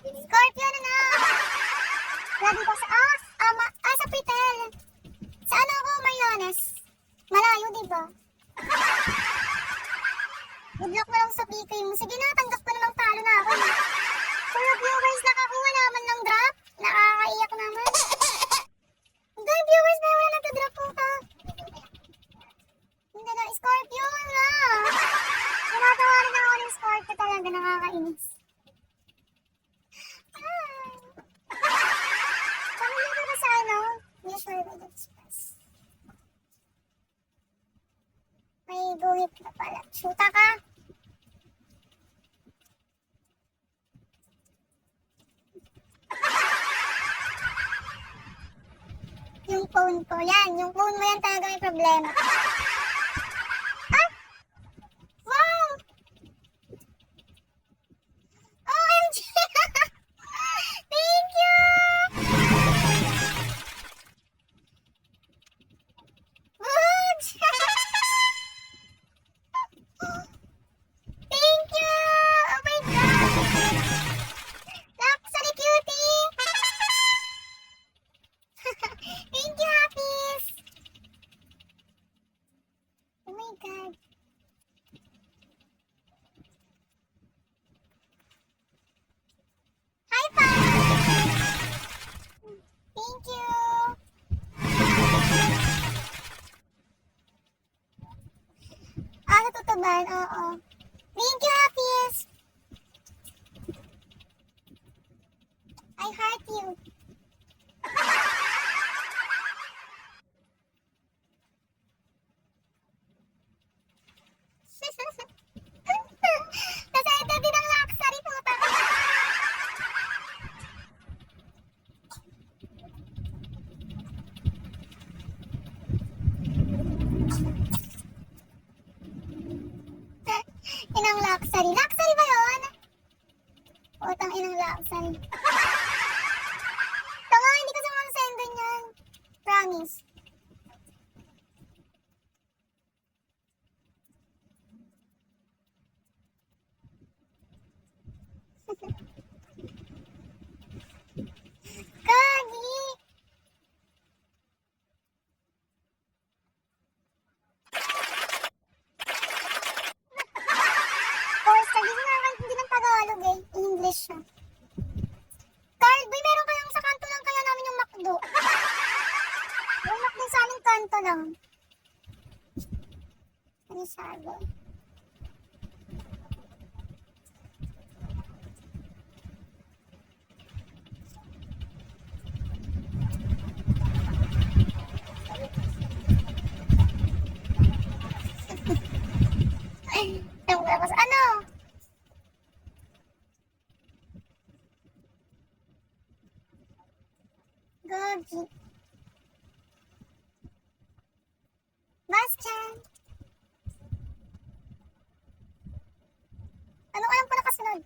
Scorpio na na. Lagi ko sa Pritel. Sa ano ako, Mariones? Malayo, diba? Good luck na lang sa PK mo. Sige na, tanggap ko namang talo na ako. Puro viewers nakakuha naman ng drop. Nakakaiyak naman. Hindi, viewers na wala nagka-drop po ka. Hindi na, Scorpio na. Tinatawarin na ako ng Scorpio talaga, nakakainis. Pamilya ka ba sa ano? Usual with express. May guhit na pala. Shoota ka. Yung phone ko. Yan. Yung phone mo yan talaga may problema. Ah! Wow! OMG! Thank you! Good! Thank you! Oh my God! Luxury cutie! Thank you, Hafiz! Oh my God! Hi, Pa! Thank you! Natutuban, oo. Thank you, Hafiz! I heart you. Kasi ito din ang luxury puta. Inang luxury. Luxury ba yun? Utang inang luxury. Tanga, hindi ka sa send ganyan. Promise. Kagi! Course, hindi nga hindi ng Tagalog eh. English siya. Carl, boy, meron kayong sa kanto lang kaya namin yung McDo. Yung McDo sa aming kanto lang. Ano sabi? Tapos ano? Gogi. Bastian. Ano alam ko na kasunod?